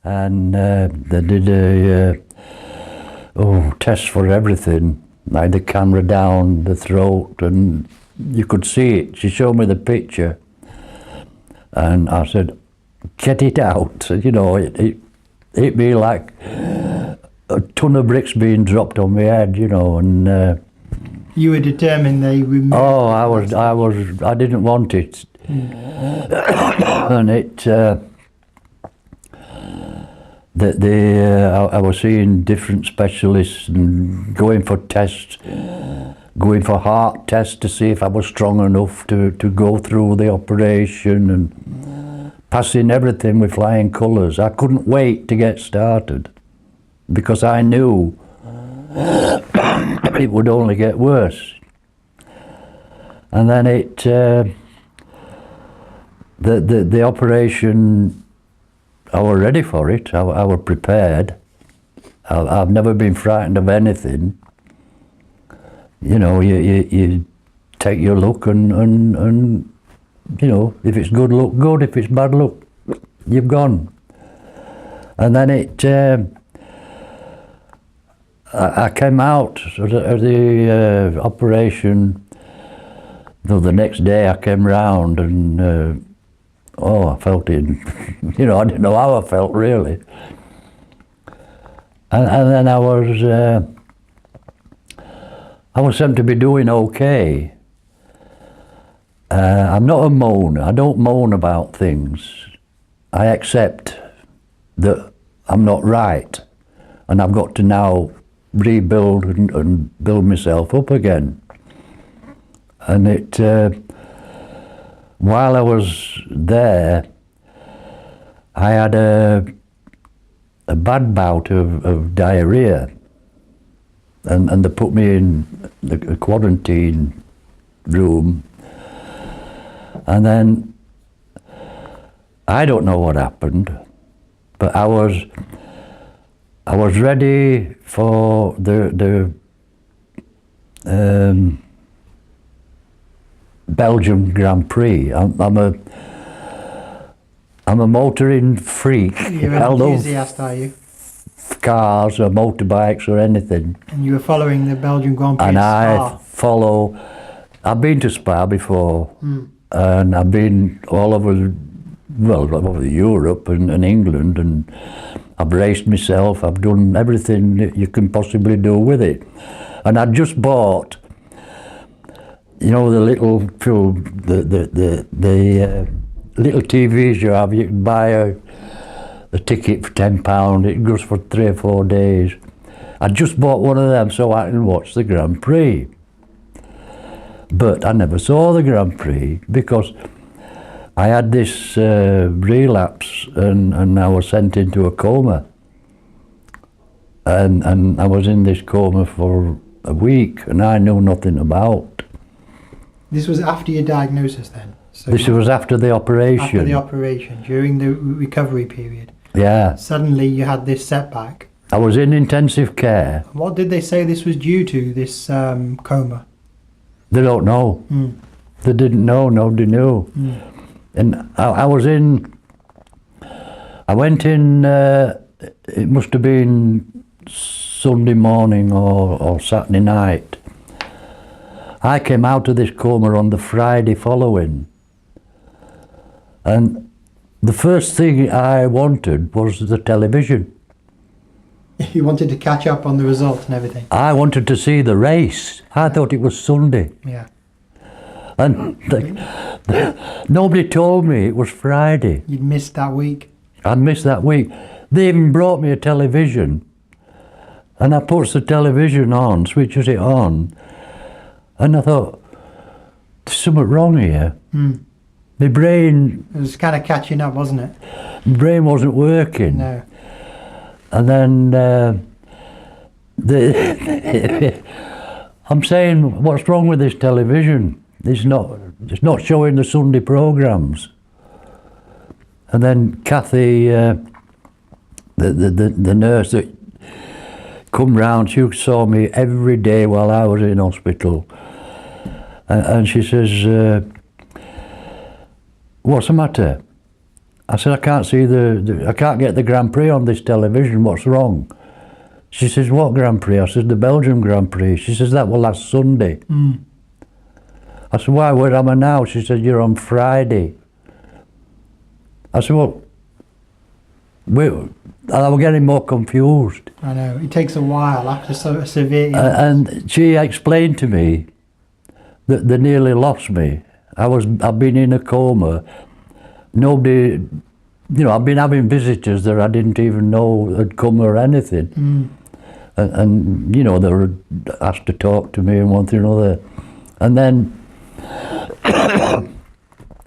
and they did a test for everything. I had the camera down the throat, and you could see it. She showed me the picture, and I said, "Get it out!" You know, it hit me like a ton of bricks being dropped on my head. You know, and you were determined they removed. Oh, I didn't want it, and it. I was seeing different specialists and going for tests, going for heart tests to see if I was strong enough to go through the operation, and passing everything with flying colours. I couldn't wait to get started because I knew it would only get worse. And then the operation, I was ready for it. I was prepared. I've never been frightened of anything. You know, you take your luck and you know, if it's good luck, good. If it's bad luck, you've gone. And then I came out of the operation. The next day I came round and I felt it. You know, I didn't know how I felt really. And then I was said to be doing okay. I'm not a moaner. I don't moan about things. I accept that I'm not right, and I've got to now rebuild and build myself up again. And while I was there, I had a bad bout of diarrhea, and they put me in the quarantine room. And then I don't know what happened, but I was ready for the Belgium Grand Prix. I'm a motoring freak. You're an enthusiast, are you? Cars or motorbikes or anything. And you were following the Belgian Grand Prix. And Spa. I've been to Spa before, and I've been all over Europe and England, and I've raced myself. I've done everything that you can possibly do with it. And I just bought, you know, the little little TVs you have. You can buy a ticket for £10. It goes for 3 or 4 days. I just bought one of them so I can watch the Grand Prix. But I never saw the Grand Prix because I had this relapse and I was sent into a coma. And I was in this coma for a week and I knew nothing about. This was after your diagnosis then? So this was after the operation. After the operation, during the recovery period? Yeah. Suddenly you had this setback. I was in intensive care. What did they say this was due to, this coma? They don't know. They didn't know, nobody knew. And I went in, it must have been Sunday morning or Saturday night. I came out of this coma on the Friday following. And the first thing I wanted was the television. You wanted to catch up on the result and everything? I wanted to see the race. I thought it was Sunday. Yeah. And nobody told me it was Friday. You'd missed that week? I'd missed that week. They even brought me a television. And I puts the television on, switches it on. And I thought, there's something wrong here. My brain... It was kind of catching up, wasn't it? My brain wasn't working. No. And then I'm saying, what's wrong with this television? It's not showing the Sunday programmes. And then Kathy, the nurse that come round, she saw me every day while I was in hospital. And she says, what's the matter? I said, I can't see I can't get the Grand Prix on this television, what's wrong? She says, what Grand Prix? I said, the Belgium Grand Prix. She says, that was last Sunday. I said, why, where am I now? She said, you're on Friday. I said, well, I was getting more confused. I know, it takes a while after so severe illness. And she explained to me that they nearly lost me. I've been in a coma. Nobody, I've been having visitors that I didn't even know had come or anything. And they were asked to talk to me and one thing or another. And then,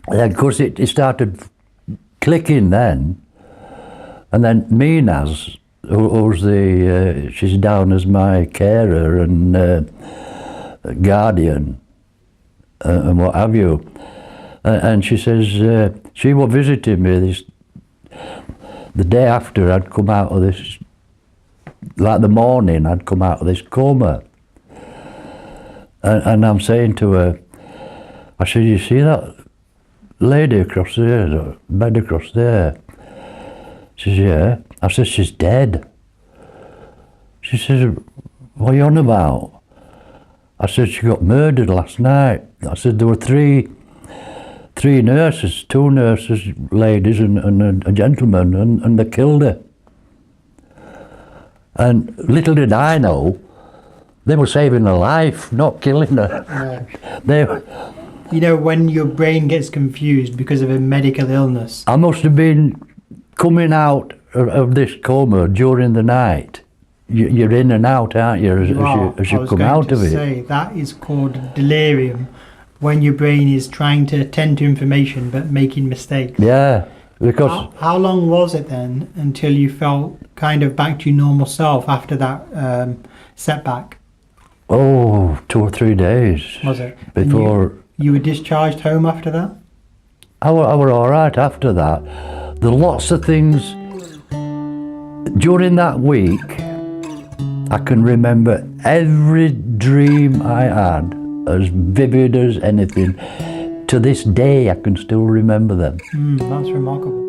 of course, it started clicking then. And then Minas, who's she's down as my carer and guardian and what have you. And she says, she was visiting me the day after I'd come out of this, like the morning I'd come out of this coma. And I'm saying to her, I said, you see that lady across there, the bed across there? She says, yeah. I said, she's dead. She says, what are you on about? I said, she got murdered last night. I said, there were three nurses, two nurses, ladies and a gentleman, and they killed her. And little did I know, they were saving her life, not killing her. When your brain gets confused because of a medical illness. I must have been coming out of this coma during the night. You're in and out, aren't you, as you come out of it. That is called delirium, when your brain is trying to attend to information but making mistakes. Yeah, because... How long was it then until you felt kind of back to your normal self after that setback? Oh, 2 or 3 days. Was it? Before... You were discharged home after that? I were all right after that. There were lots of things... During that week, I can remember every dream I had, as vivid as anything. To this day, I can still remember them. That's remarkable.